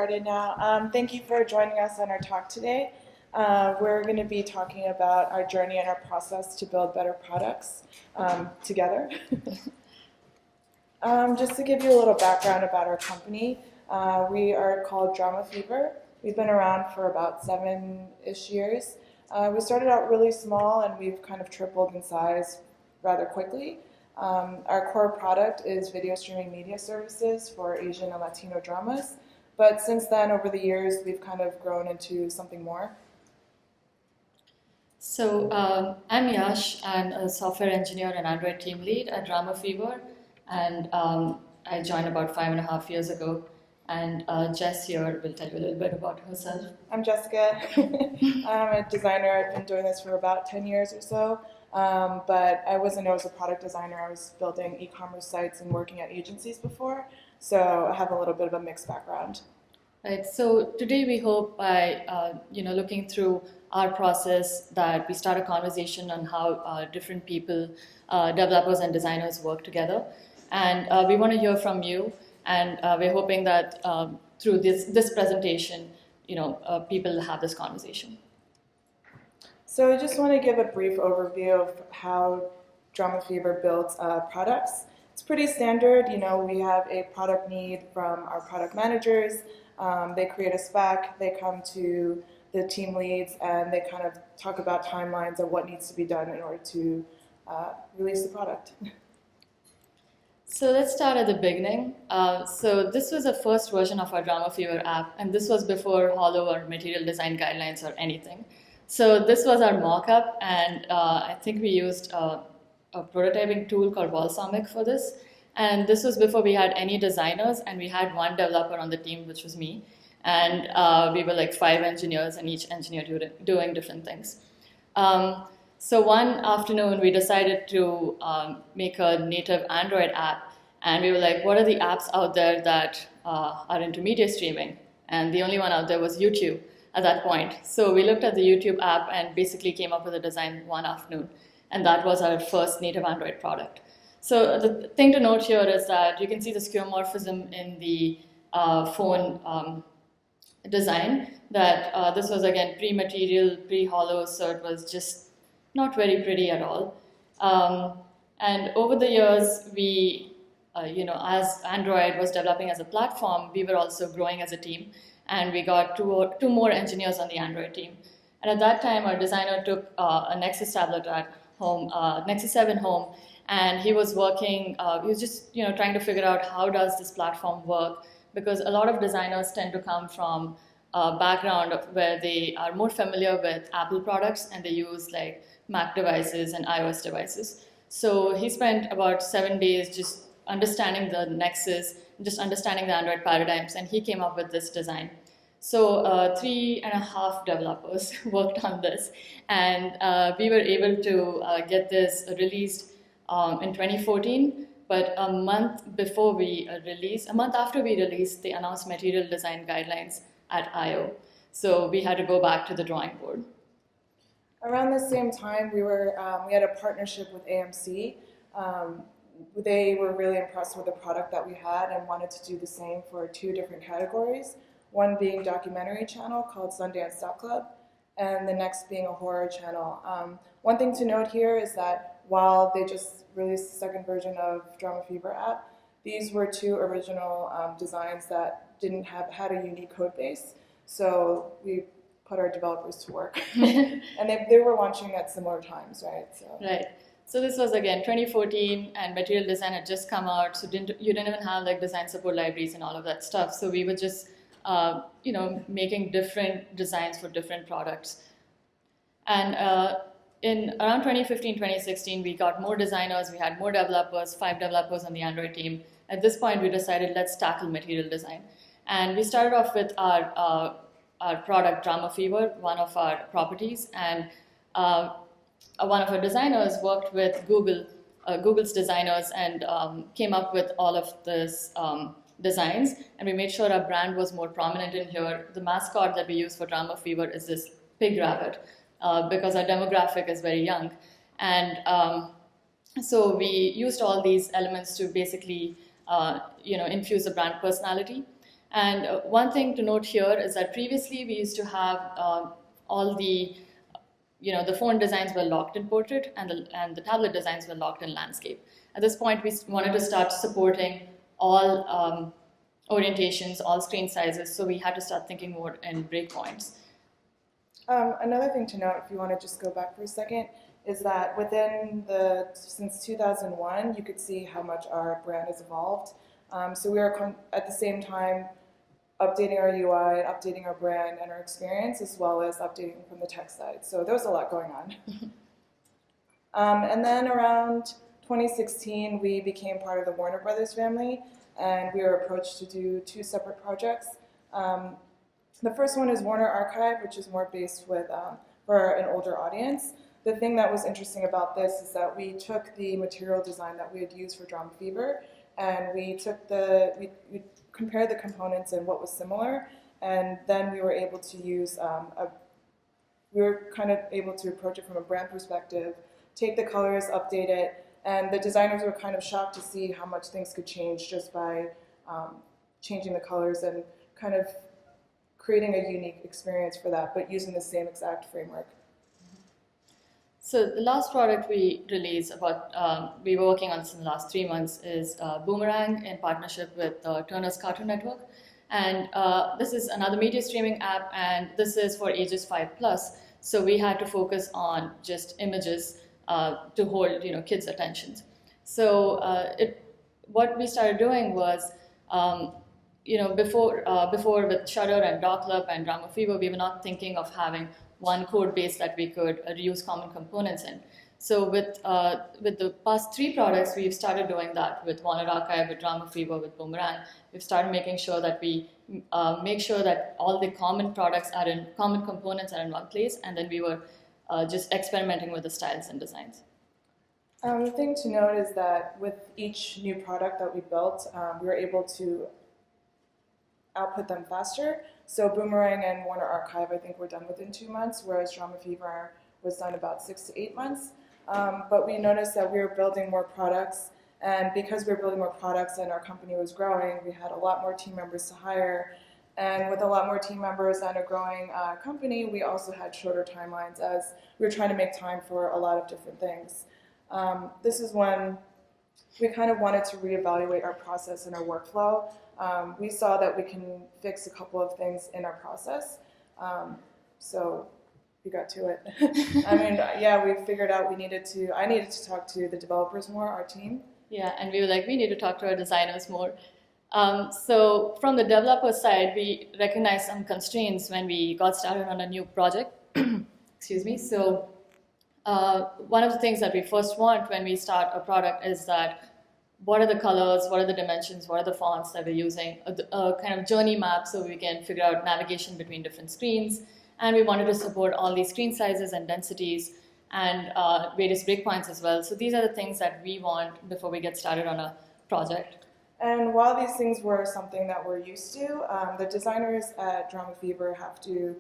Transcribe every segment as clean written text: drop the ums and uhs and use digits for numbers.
started now. Thank you for joining us on our talk today. We're going to be talking about our journey and our process to build better products together. Just to give you a little background about our company, we are called DramaFever. We've been around for about 7-ish years. We started out really small and we've kind of tripled in size rather quickly. Our core product is video streaming media services for Asian and Latino dramas, but since then, over the years, we've kind of grown into something more. So I'm Yash. I'm a software engineer and Android team lead at DramaFever, and I joined about 5.5 years ago. And Jess here will tell you a little bit about herself. I'm Jessica. I'm a designer. I've been doing this for about 10 years or so. But I wasn't known as a product designer. I was building e-commerce sites and working at agencies before, so I have a little bit of a mixed background. Right. So today we hope by looking through our process that we start a conversation on how different people, developers and designers work together, and we want to hear from you. And we're hoping that through this presentation, people have this conversation. So I just want to give a brief overview of how DramaFever builds products. It's pretty standard. We have a product need from our product managers. They create a spec. They come to the team leads, and they kind of talk about timelines of what needs to be done in order to release the product. So let's start at the beginning. So this was the first version of our DramaFever app, and this was before Hollow or material design guidelines or anything. So this was our mock-up, and I think we used a prototyping tool called Balsamic for this. And this was before we had any designers, and we had one developer on the team, which was me. And we were like 5 engineers, and each engineer doing different things. So one afternoon, we decided to make a native Android app, and we were like, what are the apps out there that are into media streaming? And the only one out there was YouTube at that point. So we looked at the YouTube app and basically came up with a design one afternoon, and that was our first native Android product. So the thing to note here is that you can see the skeuomorphism in the phone design, that this was again pre-material, pre-hollow, so it was just not very pretty at all. And over the years, we, as Android was developing as a platform, we were also growing as a team, and we got two more engineers on the Android team. And at that time, our designer took a Nexus tablet at home, Nexus 7 home, and he was working, he was just trying to figure out how does this platform work, because a lot of designers tend to come from a background where they are more familiar with Apple products, and they use like Mac devices and iOS devices. So he spent about 7 days just understanding the Nexus, just understanding the Android paradigms, and he came up with this design. So 3.5 developers worked on this, and we were able to get this released in 2014, but a month after we released, they announced material design guidelines at I/O. So we had to go back to the drawing board. Around the same time, we had a partnership with AMC. They were really impressed with the product that we had and wanted to do the same for 2 different categories. One being documentary channel called Sundance Club, and the next being a horror channel. One thing to note here is that while they just released the second version of DramaFever app, these were 2 original designs that had a unique code base. So we put our developers to work. And they were launching at similar times, right? Right. So this was again 2014, and material design had just come out, so you didn't even have like design support libraries and all of that stuff. So we were just making different designs for different products. And in around 2015, 2016, we got more designers, we had more developers, 5 developers on the Android team. At this point, we decided let's tackle material design. And we started off with our product DramaFever, one of our properties, and one of our designers worked with Google's designers, and came up with all of this designs, and we made sure our brand was more prominent in here. The mascot that we use for DramaFever is this pig rabbit, because our demographic is very young. And so we used all these elements to basically infuse the brand personality. And one thing to note here is that previously we used to have all the, the phone designs were locked in portrait and the tablet designs were locked in landscape. At this point, we wanted to start supporting all orientations, all screen sizes, so we had to start thinking more in breakpoints. Another thing to note, if you want to just go back for a second, is that since 2001, you could see how much our brand has evolved. So we are at the same time updating our UI, updating our brand and our experience, as well as updating from the tech side. So there was a lot going on. And then around 2016, we became part of the Warner Brothers family, and we were approached to do 2 separate projects. The first one is Warner Archive, which is more based for an older audience. The thing that was interesting about this is that we took the material design that we had used for DramaFever, and we compared the components and what was similar, and then we were able to use we were kind of able to approach it from a brand perspective, take the colors, update it, and the designers were kind of shocked to see how much things could change just by changing the colors and kind of creating a unique experience for that, but using the same exact framework. So the last product we released, we were working on this in the last 3 months, is Boomerang in partnership with Turner's Cartoon Network. And this is another media streaming app, and this is for ages 5+. So we had to focus on just images to hold kids' attention. So what we started doing was, before with Shudder and DocLab and DramaFever, we were not thinking of having one code base that we could reuse common components in. So with the past 3 products, we've started doing that with Warner Archive, with DramaFever, with Boomerang. We've started making sure that we make sure that all the common components are in one place, and then we were just experimenting with the styles and designs. The thing to note is that with each new product that we built, we were able to output them faster. So Boomerang and Warner Archive, I think, were done within 2 months, whereas DramaFever was done about 6 to 8 months. But we noticed that we were building more products, and because we were building more products and our company was growing, we had a lot more team members to hire. And with a lot more team members and a growing company, we also had shorter timelines as we were trying to make time for a lot of different things. This is when we kind of wanted to reevaluate our process and our workflow. We saw that we can fix a couple of things in our process, so we got to it. I mean, yeah, we figured out I needed to talk to the developers more, our team. Yeah, and we were like, we need to talk to our designers more. So from the developer side, we recognized some constraints when we got started on a new project. Excuse me. So one of the things that we first want when we start a product is that what are the colors, what are the dimensions, what are the fonts that we're using, a kind of journey map so we can figure out navigation between different screens. And we wanted to support all these screen sizes and densities and various breakpoints as well. So these are the things that we want before we get started on a project. And while these things were something that we're used to, the designers at DramaFever have to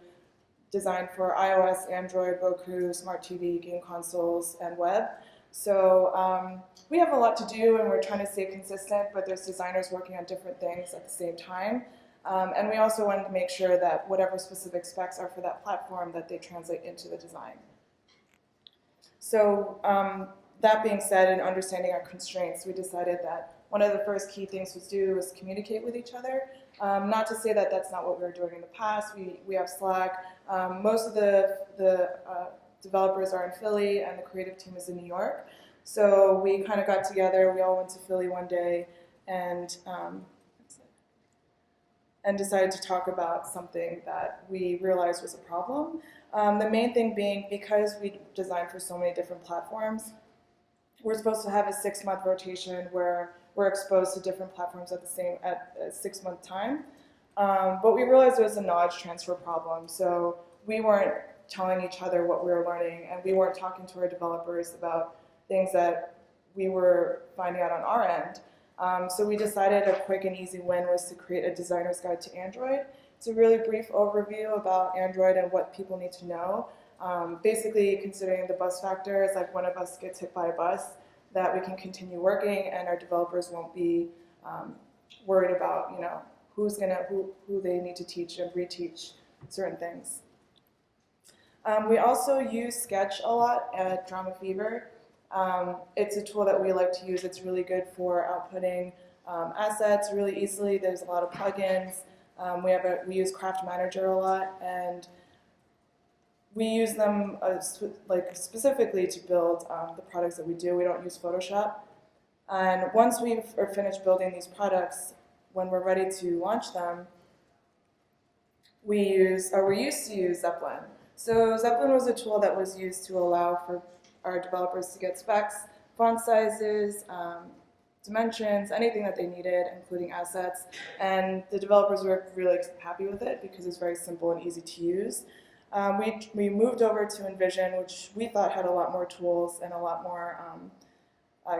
design for iOS, Android, Roku, Smart TV, game consoles, and web. So we have a lot to do, and we're trying to stay consistent, but there's designers working on different things at the same time. And we also wanted to make sure that whatever specific specs are for that platform, that they translate into the design. So that being said, and understanding our constraints, we decided that one of the first key things to do was communicate with each other. Not to say that that's not what we were doing in the past. We have Slack. Most of the developers are in Philly, and the creative team is in New York. So we kind of got together. We all went to Philly one day and decided to talk about something that we realized was a problem. The main thing being, because we design for so many different platforms, we're supposed to have a 6-month rotation where we're exposed to different platforms at a 6-month time. But we realized there was a knowledge transfer problem. So we weren't telling each other what we were learning, and we weren't talking to our developers about things that we were finding out on our end. So we decided a quick and easy win was to create a designer's guide to Android. It's a really brief overview about Android and what people need to know. Basically, considering the bus factor is like one of us gets hit by a bus, that we can continue working and our developers won't be worried about who they need to teach and reteach certain things. We also use Sketch a lot at DramaFever. It's a tool that we like to use. It's really good for outputting assets really easily. There's a lot of plugins. We use Craft Manager a lot, and we use them specifically to build the products that we do. We don't use Photoshop. And once we are finished building these products, when we're ready to launch them, we used to use Zeppelin. So Zeppelin was a tool that was used to allow for our developers to get specs, font sizes, dimensions, anything that they needed, including assets. And the developers were really happy with it because it's very simple and easy to use. We moved over to Invision, which we thought had a lot more tools and a lot more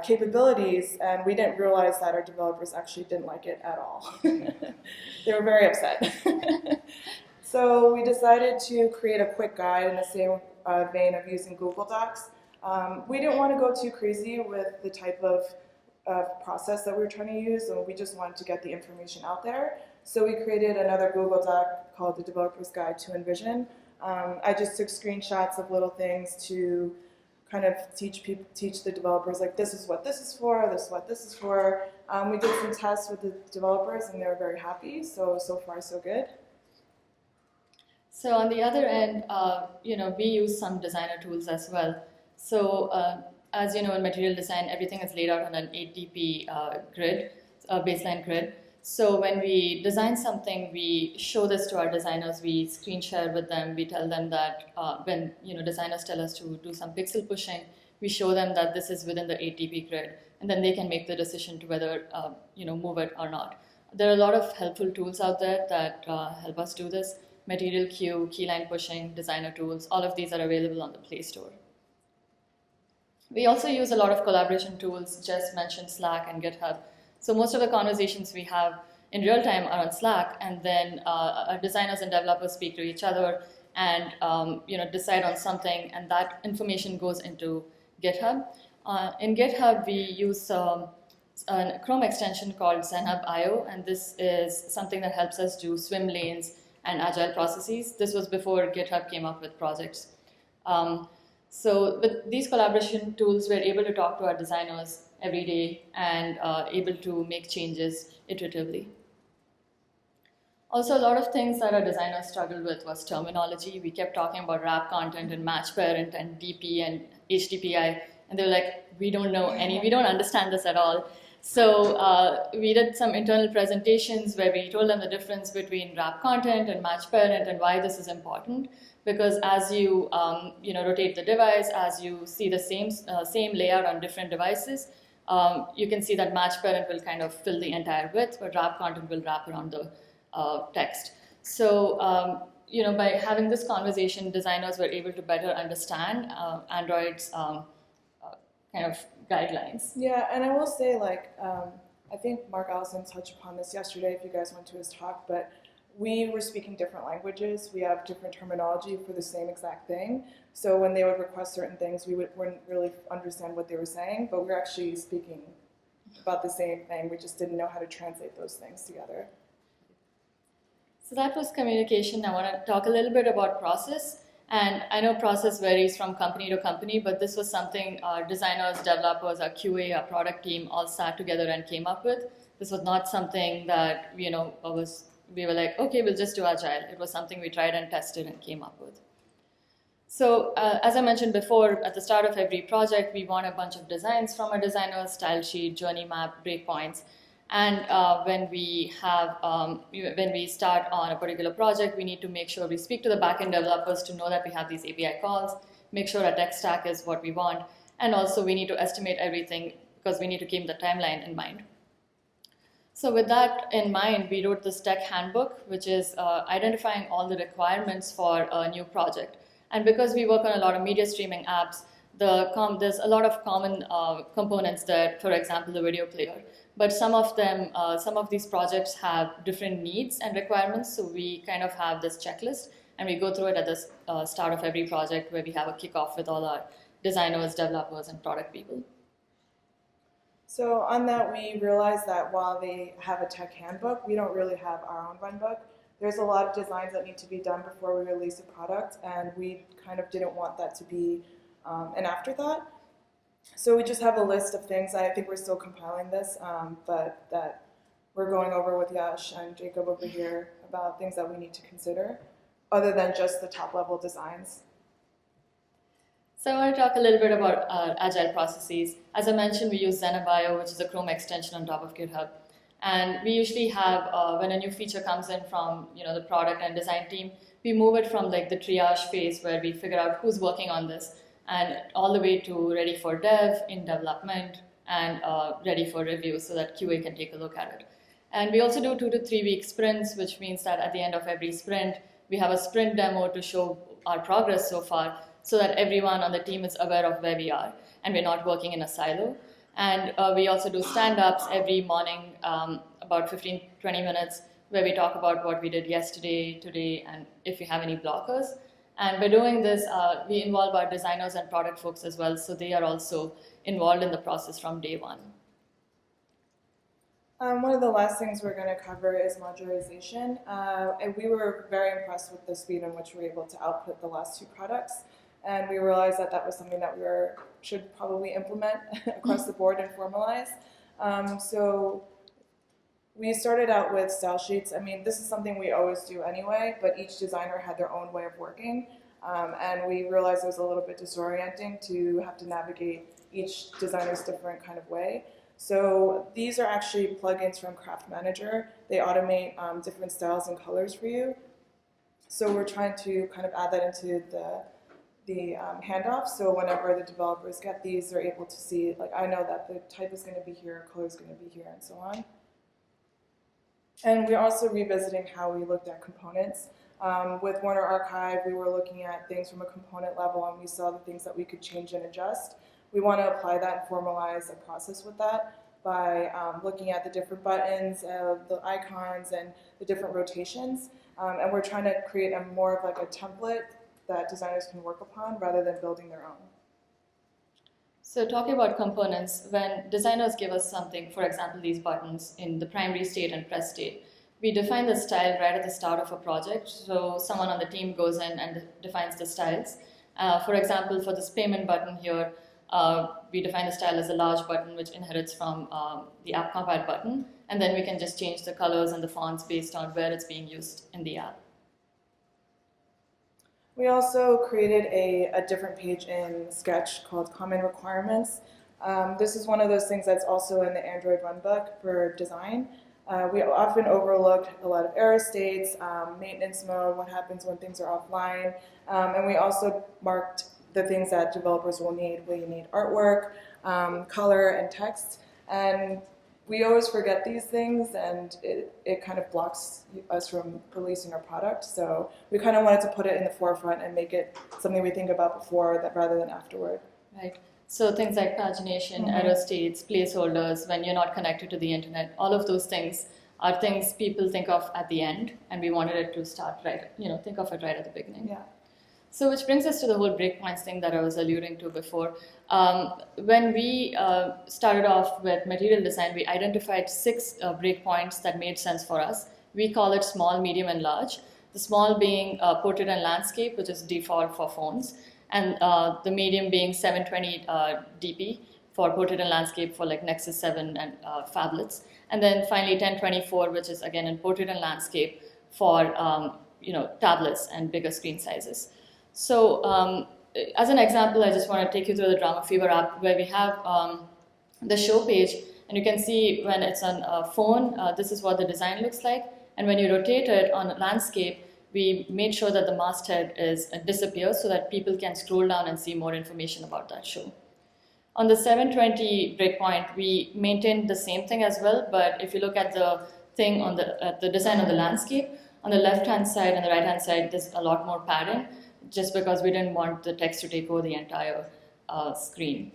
capabilities, and we didn't realize that our developers actually didn't like it at all. They were very upset. So we decided to create a quick guide in the same vein of using Google Docs. We didn't want to go too crazy with the type of process that we were trying to use, and we just wanted to get the information out there. So we created another Google Doc called the Developer's Guide to Invision. I just took screenshots of little things to kind of teach the developers, like, this is what this is for, this is what this is for. We did some tests with the developers, and they were very happy. So far, so good. So on the other end, we use some designer tools as well. So as you know, in material design, everything is laid out on an 8DP grid, baseline grid. So when we design something, we show this to our designers, we screen share with them, we tell them that when designers tell us to do some pixel pushing, we show them that this is within the 8DP grid, and then they can make the decision to whether move it or not. There are a lot of helpful tools out there that help us do this. Material Queue, keyline pushing, designer tools, all of these are available on the Play Store. We also use a lot of collaboration tools. Jess mentioned Slack and GitHub. So most of the conversations we have in real time are on Slack, and then our designers and developers speak to each other and decide on something, and that information goes into GitHub. In GitHub, we use a Chrome extension called ZenHub.io, and this is something that helps us do swim lanes and agile processes. This was before GitHub came up with projects. So with these collaboration tools, we're able to talk to our designers every day and able to make changes iteratively. Also, a lot of things that our designers struggled with was terminology. We kept talking about wrap content and match parent and DP and HDPI, and they were like, we don't understand this at all. So we did some internal presentations where we told them the difference between wrap content and match parent and why this is important. Because as you rotate the device, as you see the same layout on different devices, you can see that match parent will kind of fill the entire width, but wrap content will wrap around the text. So by having this conversation, designers were able to better understand Android's kind of guidelines. Yeah, and I will say, I think Mark Allison touched upon this yesterday if you guys went to his talk, but we were speaking different languages. We have different terminology for the same exact thing. So when they would request certain things, we wouldn't really understand what they were saying, but we were actually speaking about the same thing. We just didn't know how to translate those things together. So that was communication. I want to talk a little bit about process. And I know process varies from company to company, but this was something our designers, developers, our QA, our product team all sat together and came up with. This was not something that we were like, okay, we'll just do agile. It was something we tried and tested and came up with. So as I mentioned before, at the start of every project, we want a bunch of designs from our designers, style sheet, journey map, breakpoints. And when we start on a particular project, we need to make sure we speak to the backend developers to know that we have these API calls, make sure our tech stack is what we want, and also we need to estimate everything because we need to keep the timeline in mind. So with that in mind, we wrote this tech handbook, which is identifying all the requirements for a new project. And because we work on a lot of media streaming apps, there's a lot of common components there, for example, the video player. But some of these projects have different needs and requirements, so we kind of have this checklist, and we go through it at the start of every project where we have a kickoff with all our designers, developers, and product people. So on that, we realized that while they have a tech handbook, we don't really have our own runbook. There's a lot of designs that need to be done before we release a product, and we kind of didn't want that to be an afterthought. So we just have a list of things. I think we're still compiling this, but that we're going over with Yash and Jacob over here about things that we need to consider, other than just the top-level designs. So I want to talk a little bit about agile processes. As I mentioned, we use ZenaBio, which is a Chrome extension on top of GitHub. And we usually have, when a new feature comes in from the product and design team, we move it from like the triage phase where we figure out who's working on this, and all the way to ready for dev, in development, and ready for review so that QA can take a look at it. And we also do 2 to 3 week sprints, which means that at the end of every sprint, we have a sprint demo to show our progress so far, so that everyone on the team is aware of where we are and we're not working in a silo. And we also do stand-ups every morning, about 15-20 minutes, where we talk about what we did yesterday, today, and if we have any blockers. And by doing this, we involve our designers and product folks as well, so they are also involved in the process from day one. One of the last things we're going to cover is modularization. And we were very impressed with the speed in which we were able to output the last 2 products. And we realized that that was something that should probably implement across the board and formalize. So we started out with Stylesheets. I mean, this is something we always do anyway, but each designer had their own way of working. And we realized it was a little bit disorienting to have to navigate each designer's different kind of way. So these are actually plugins from Craft Manager. They automate different styles and colors for you. So we're trying to kind of add that into the handoff, so whenever the developers get these, they're able to see, like, I know that the type is going to be here, color is going to be here, and so on. And we're also revisiting how we looked at components. With Warner Archive, we were looking at things from a component level, and we saw the things that we could change and adjust. We want to apply that and formalize a process with that by looking at the different buttons, the icons, and the different rotations. And we're trying to create a more of like a template that designers can work upon rather than building their own. So talking about components, when designers give us something, for example, these buttons in the primary state and press state, we define the style right at the start of a project. So someone on the team goes in and defines the styles. For example, for this payment button here, we define the style as a large button which inherits from the app compile button, and then we can just change the colors and the fonts based on where it's being used in the app. We also created a different page in Sketch called Common Requirements. This is one of those things that's also in the Android Runbook for design. We often overlook a lot of error states, maintenance mode, what happens when things are offline, and we also marked the things that developers will need. Will you need artwork, color, and text? And we always forget these things, and it kind of blocks us from releasing our product. So we kind of wanted to put it in the forefront and make it something we think about before that rather than afterward. Right. So things like pagination, error states, placeholders, when you're not connected to the internet, all of those things are things people think of at the end, and we wanted it to start right, think of it right at the beginning. Yeah. So which brings us to the whole breakpoints thing that I was alluding to before. When we started off with material design, we identified 6 breakpoints that made sense for us. We call it small, medium, and large. The small being portrait and landscape, which is default for phones, and the medium being 720 dp for portrait and landscape for like Nexus 7 and phablets. And then finally 1024, which is again in portrait and landscape for tablets and bigger screen sizes. So as an example, I just want to take you through the DramaFever app where we have the show page, and you can see when it's on a phone, this is what the design looks like. And when you rotate it on landscape, we made sure that the masthead disappears so that people can scroll down and see more information about that show. On the 720 breakpoint, we maintained the same thing as well, but if you look at the thing on the design of the landscape, on the left-hand side and the right-hand side, there's a lot more padding, just because we didn't want the text to take over the entire screen.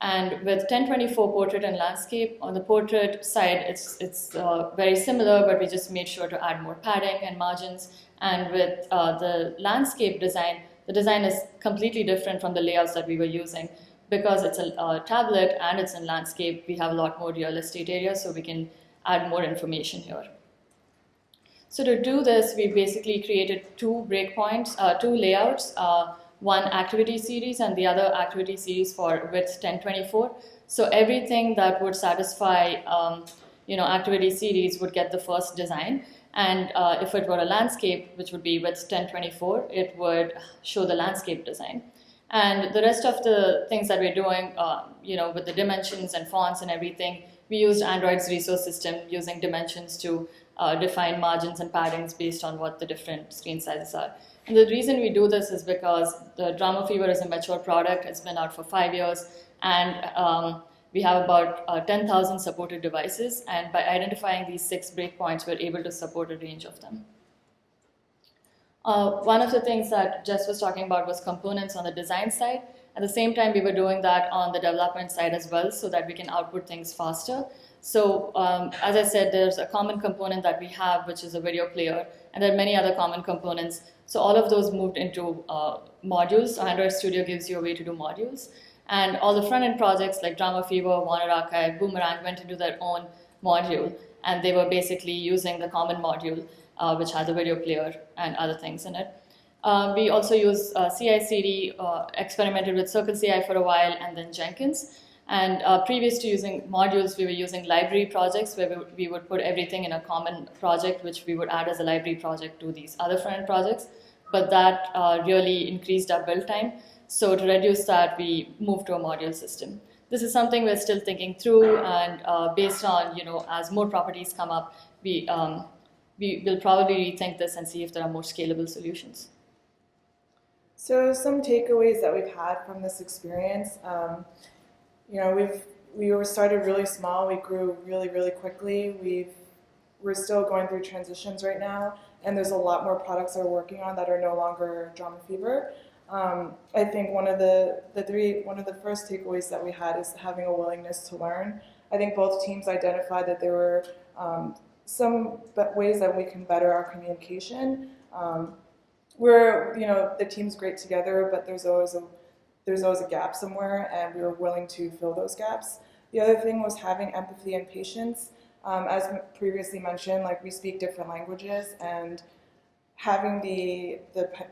And with 1024 portrait and landscape, on the portrait side, it's very similar, but we just made sure to add more padding and margins. And with the landscape design, the design is completely different from the layouts that we were using, because it's a tablet and it's in landscape, we have a lot more real estate area, so we can add more information here. So to do this, we basically created two breakpoints, two layouts, one activity series and the other activity series for width 1024. So everything that would satisfy activity series would get the first design. And if it were a landscape, which would be width 1024, it would show the landscape design. And the rest of the things that we're doing, with the dimensions and fonts and everything, we used Android's resource system using dimensions to define margins and paddings based on what the different screen sizes are. And the reason we do this is because the DramaFever is a mature product. It's been out for 5 years, and we have about 10,000 supported devices. And by identifying these 6 breakpoints, we're able to support a range of them. One of the things that Jess was talking about was components on the design side. At the same time, we were doing that on the development side as well, so that we can output things faster. So as I said, there's a common component that we have, which is a video player, and there are many other common components. So all of those moved into modules. So Android Studio gives you a way to do modules. And all the front-end projects like DramaFever, Warner Archive, Boomerang went into their own module, and they were basically using the common module, which had the video player and other things in it. We also use CI/CD, experimented with CircleCI for a while, and then Jenkins. And previous to using modules, we were using library projects where we would put everything in a common project, which we would add as a library project to these other front-end projects. But that really increased our build time. So to reduce that, we moved to a module system. This is something we're still thinking through, and based on, as more properties come up, we will probably rethink this and see if there are more scalable solutions. So some takeaways that we've had from this experience, we were started really small. We grew really, really quickly. We're still going through transitions right now, and there's a lot more products that we're working on that are no longer DramaFever. I think one of the first takeaways that we had is having a willingness to learn. I think both teams identified that there were some ways that we can better our communication. The team's great together, but there's always a gap somewhere, and we were willing to fill those gaps. The other thing was having empathy and patience. As previously mentioned, we speak different languages, and having the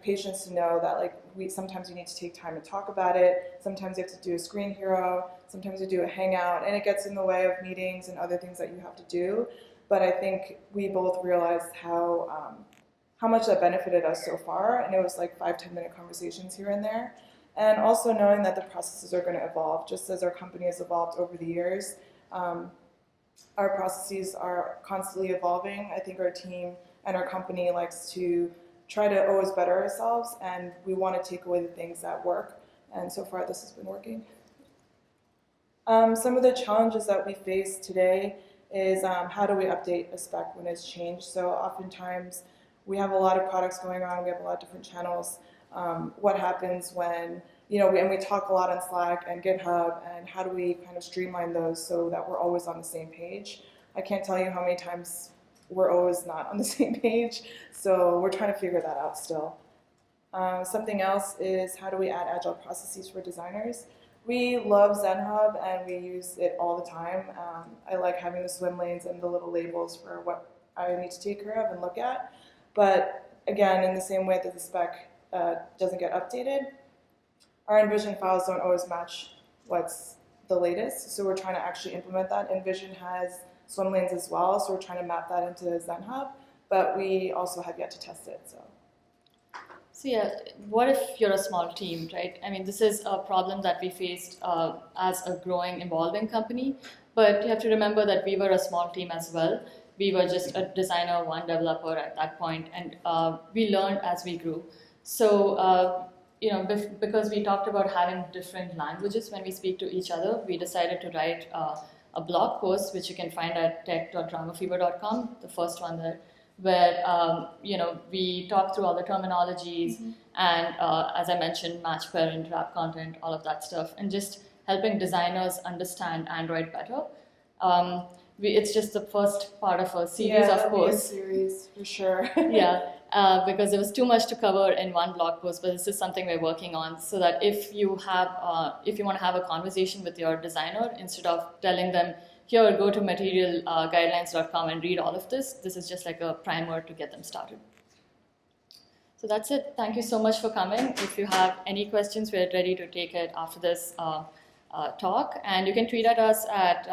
patience to know that sometimes you need to take time to talk about it. Sometimes you have to do a screen hero. Sometimes you do a hangout, and it gets in the way of meetings and other things that you have to do. But I think we both realized how much that benefited us so far, and it was 5-10 minute conversations here and there. And also knowing that the processes are going to evolve, just as our company has evolved over the years. Our processes are constantly evolving. I think our team and our company likes to try to always better ourselves, and we want to take away the things that work. And so far, this has been working. Some of the challenges that we face today is how do we update a spec when it's changed? So oftentimes, we have a lot of products going on. We have a lot of different channels. What happens when, and we talk a lot on Slack and GitHub, and how do we kind of streamline those so that we're always on the same page? I can't tell you how many times we're always not on the same page, so we're trying to figure that out still. Something else is how do we add agile processes for designers? We love ZenHub, and we use it all the time. I like having the swim lanes and the little labels for what I need to take care of and look at. But again, in the same way that the spec doesn't get updated, our Invision files don't always match what's the latest, so we're trying to actually implement that. Invision has swim lanes as well, so we're trying to map that into ZenHub, but we also have yet to test it. So yeah, what if you're a small team, right? I mean, this is a problem that we faced as a growing, evolving company, but you have to remember that we were a small team as well. We were just a designer, one developer at that point, and we learned as we grew. So, because we talked about having different languages when we speak to each other, we decided to write a blog post, which you can find at tech.dramafever.com, the first one there, where we talk through all the terminologies and, as I mentioned, match parent, wrap content, all of that stuff, and just helping designers understand Android better. It's just the first part of a series, of course. A series for sure. Yeah, because there was too much to cover in one blog post, but this is something we're working on so that if you want to have a conversation with your designer, instead of telling them, here, go to materialguidelines.com and read all of this, this is just like a primer to get them started. So that's it. Thank you so much for coming. If you have any questions, we're ready to take it after this talk. And you can tweet at us at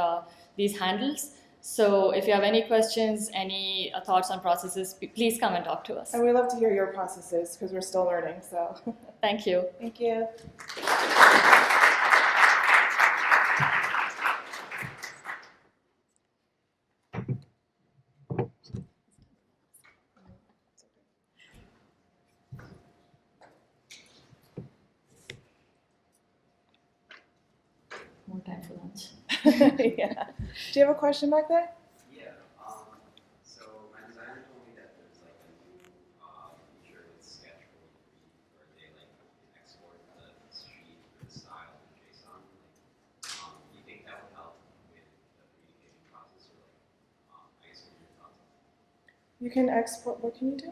these handles. So if you have any questions, any thoughts on processes, please come and talk to us. And we love to hear your processes because we're still learning. So Thank you. thank you. More time for lunch. Yeah. Do you have a question back there? Yeah. So my designer told me that there's like a new feature with Sketch where they like export the sheet or the style in JSON. Do you think that would help with the communication process, or I guess what are your thoughts on that? You can export. What can you do?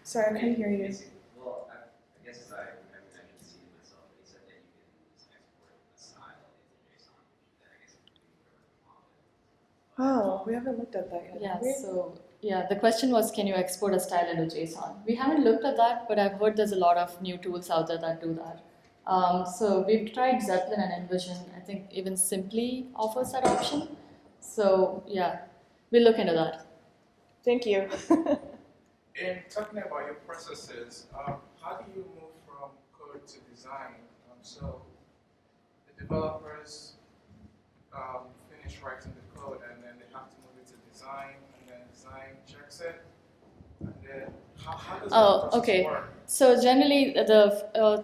Sorry, I couldn't hear you. Well, I guess I haven't seen it myself, but he said that you can just export a style into JSON, that I guess it could be whatever you want. Oh, we haven't looked at that yet. Yeah, have we? so the question was, can you export a style into JSON? We haven't looked at that, but I've heard there's a lot of new tools out there that do that. So we've tried Zeppelin and Invision. I think even Simply offers that option. So yeah, we'll look into that. Thank you. In talking about your processes, how do you move from code to design? So the developers finish writing the code, and then they have to move it to design, and then design checks it, and then how does that process work? So generally,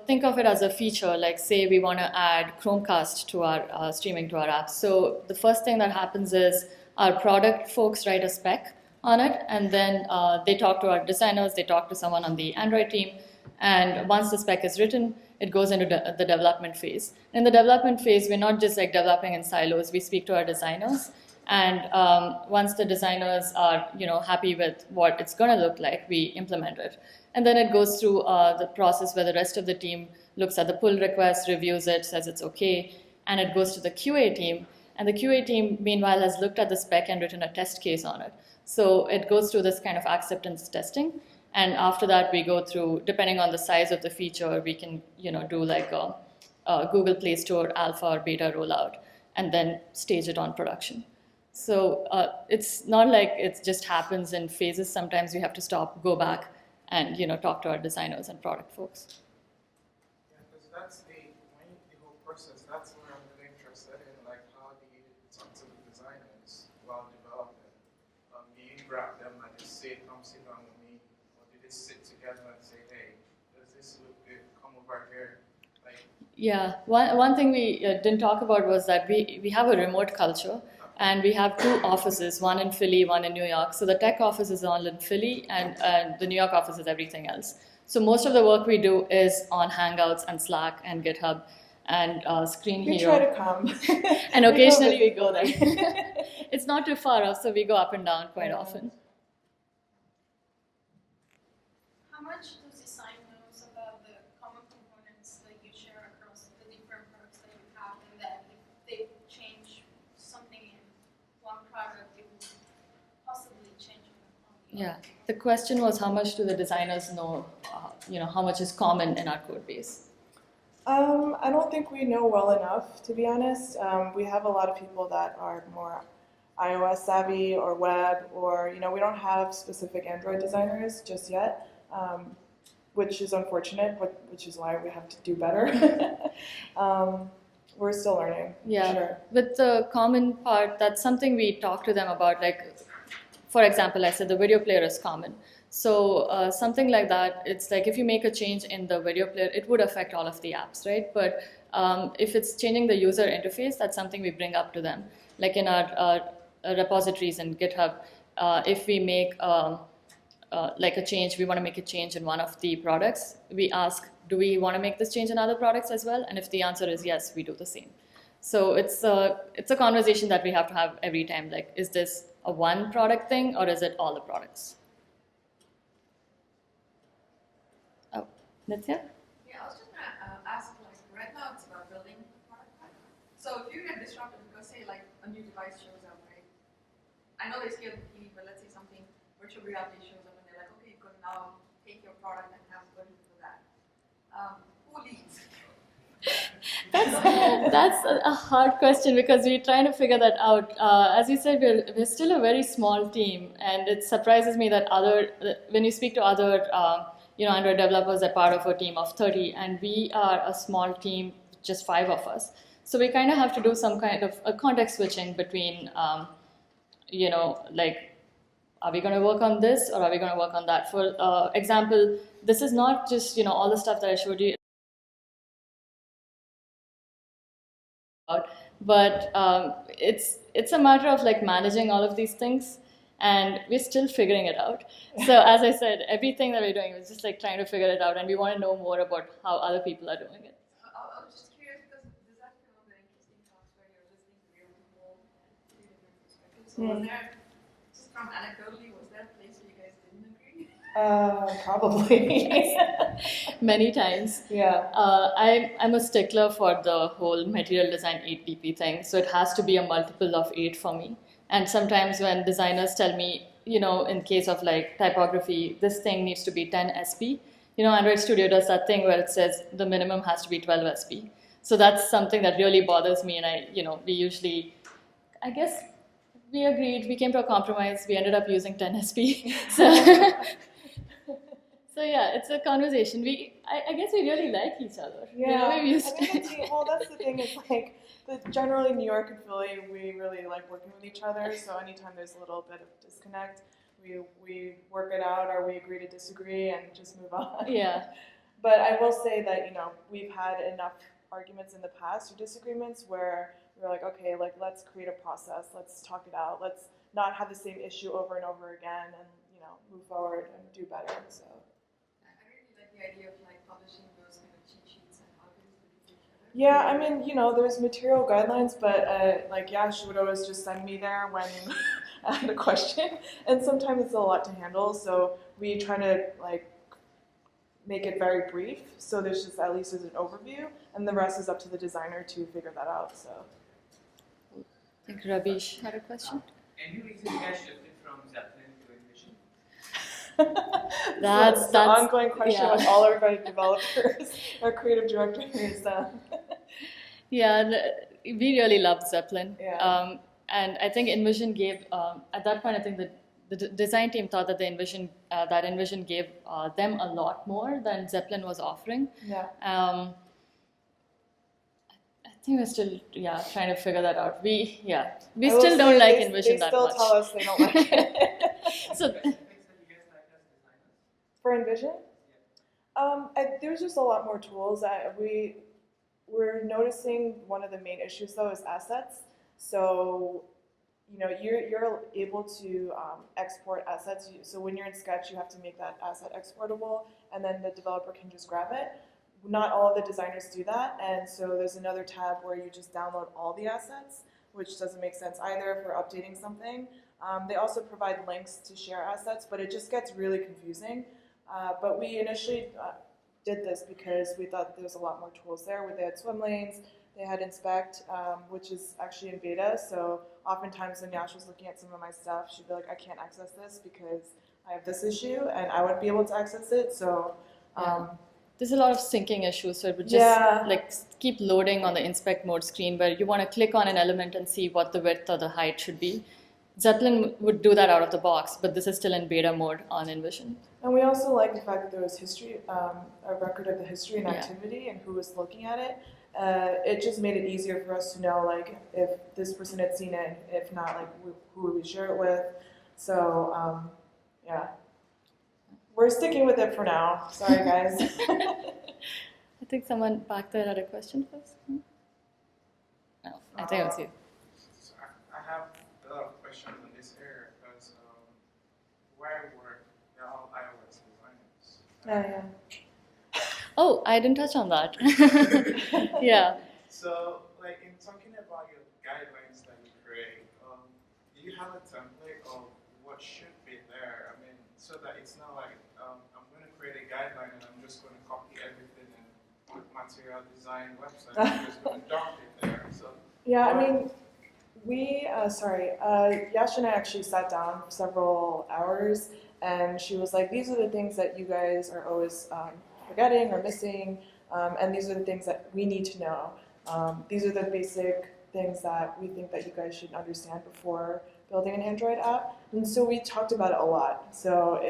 think of it as a feature. Like say we want to add Chromecast to our streaming to our apps. So the first thing that happens is our product folks write a spec on it, and then they talk to our designers, they talk to someone on the Android team, and once the spec is written, it goes into the development phase. In the development phase, we're not just like developing in silos, we speak to our designers, and once the designers are happy with what it's going to look like, we implement it. And then it goes through the process where the rest of the team looks at the pull request, reviews it, says it's okay, and it goes to the QA team, and the QA team meanwhile has looked at the spec and written a test case on it. So it goes through this kind of acceptance testing, and after that we go through, depending on the size of the feature, we can do like a Google Play Store alpha or beta rollout, and then stage it on production. So it's not like it just happens in phases. Sometimes we have to stop, go back, and talk to our designers and product folks. Yeah, because that's the whole process. That's what I'm really interested in. Like, how do you talk to the designers while developing? Do you grab them and just say, come sit down with me, or do they sit together and say, hey, does this look good? Come over here. Like, Yeah, one thing we didn't talk about was that we have a remote culture, and we have two offices, one in Philly, one in New York. So the tech office is all in Philly, and the New York office is everything else. So most of the work we do is on Hangouts and Slack and GitHub and Screen We Hero. try to come. And occasionally we go there. It's not too far off, so we go up and down quite often. How much does design knows about the common components that you share across the different products that you have, and that if they change something in one product, it will possibly change on the Yeah, other? the question was how much do the designers know, how much is common in our code base? I don't think we know well enough, to be honest. We have a lot of people that are more iOS savvy or web, or we don't have specific Android designers just yet, which is unfortunate, which is why we have to do better. We're still learning. Yeah, Sure. with the common part, that's something we talk to them about. Like, for example, I said the video player is common. So something like that, it's like if you make a change in the video player, it would affect all of the apps, right? But if it's changing the user interface, that's something we bring up to them. Like in our repositories in GitHub, if we make like a change, we want to make a change in one of the products, we ask, do we want to make this change in other products as well? And if the answer is yes, we do the same. So it's a conversation that we have to have every time. Like, is this a one product thing, or is it all the products? Nitya? Yeah, I was just gonna ask, like, right now it's about building a product pipeline. So if you get disrupted because, say, like, a new device shows up, right? I know they scale the key, but let's say something virtual reality shows up and they're like, okay, you can now take your product and have versions for that. Who leads? That's a hard question because we're trying to figure that out. As you said, we're still a very small team, and it surprises me that when you speak to other Android developers, they're part of a team of 30, and we are a small team, just 5 of us. So we kind of have to do some kind of a context switching between, like, are we going to work on this or are we going to work on that? For example, this is not just all the stuff that I showed you. But it's a matter of like managing all of these things, and we're still figuring it out. So as I said, everything that we're doing is just like trying to figure it out, and we want to know more about how other people are doing it. I was just curious because there's actually one of the interesting talks where you're listening to real people and 3 different perspectives. So was there, just from anecdotally, was there a place where you guys didn't agree? Probably. Many times. Yeah. I'm a stickler for the whole material design 8DP thing, so it has to be a multiple of 8 for me. And sometimes when designers tell me, in case of like typography, this thing needs to be 10 SP, Android Studio does that thing where it says the minimum has to be 12 SP. So that's something that really bothers me, and we usually, I guess, we agreed, we came to a compromise, we ended up using 10 SP. So yeah, it's a conversation. I guess we really like each other. Yeah. We've used That's the thing. Is like generally New York and Philly, we really like working with each other. So anytime there's a little bit of disconnect, we work it out, or we agree to disagree and just move on. Yeah. But I will say that we've had enough arguments in the past or disagreements where we're like, okay, like let's create a process, let's talk it out, let's not have the same issue over and over again, and move forward and do better. So. I really like the idea of like publishing those kind of cheat sheets and how things with each other. Yeah, I mean, there's material guidelines, but like Yash would always just send me there when I had a question, and sometimes it's a lot to handle. So we try to like make it very brief, so there's just at least as an overview, and the rest is up to the designer to figure that out. So. I think Rabish had a question. Any reason you guys shifted from Zeppelin to Invision? That's the ongoing question yeah. with all our developers, our creative directors. Yeah, we really loved Zeppelin. Yeah. And I think Invision gave, at that point, I think the design team thought that that Invision gave them a lot more than Zeppelin was offering. Yeah. I think we're still trying to figure that out. We still don't like Invision that much. They still tell us they don't like it. So for Invision, there's just a lot more tools. We're noticing one of the main issues though is assets. So you're able to export assets. So when you're in Sketch, you have to make that asset exportable, and then the developer can just grab it. Not all of the designers do that, and so there's another tab where you just download all the assets, which doesn't make sense either for updating something. They also provide links to share assets, but it just gets really confusing. But we initially did this because we thought there was a lot more tools there. They had swim lanes, they had inspect, which is actually in beta, so oftentimes when Yash was looking at some of my stuff, she'd be like, I can't access this because I have this issue, and I wouldn't be able to access it, so... there's a lot of syncing issues, so it would just like keep loading on the inspect mode screen where you want to click on an element and see what the width or the height should be. Zeppelin would do that out of the box, but this is still in beta mode on Invision. And we also like the fact that there was history, a record of the history and activity and who was looking at it. It just made it easier for us to know like if this person had seen it, if not, like who would we share it with. So yeah. We're sticking with it for now. Sorry, guys. I think someone back there had a question first. No, I think it was you. So I have a lot of questions in this area because where I work, they're all iOS designers. Oh, I didn't touch on that. Yeah. So, like in talking about your guidelines that you create, do you have a template of what should be there? I mean, so that it's not like I'm going to create a guideline and I'm just going to copy material design website because we dumped it there. So Yeah, I mean, Yash and I actually sat down for several hours, and she was like, these are the things that you guys are always forgetting or missing, and these are the things that we need to know. These are the basic things that we think that you guys should understand before building an Android app. And so we talked about it a lot. So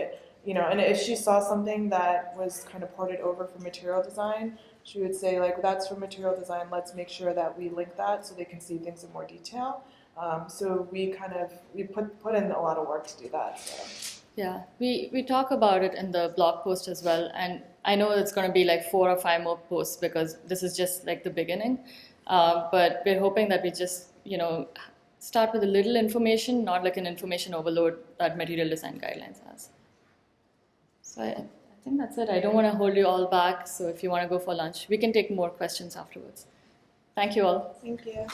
and if she saw something that was kind of ported over from material design, she would say, like, that's from material design, let's make sure that we link that so they can see things in more detail. So we put in a lot of work to do that. So. Yeah, we talk about it in the blog post as well, and I know it's going to be like 4 or 5 more posts because this is just like the beginning. But we're hoping that we just, start with a little information, not like an information overload that material design guidelines has. So I think that's it. I don't want to hold you all back, so if you want to go for lunch, we can take more questions afterwards. Thank you all. Thank you.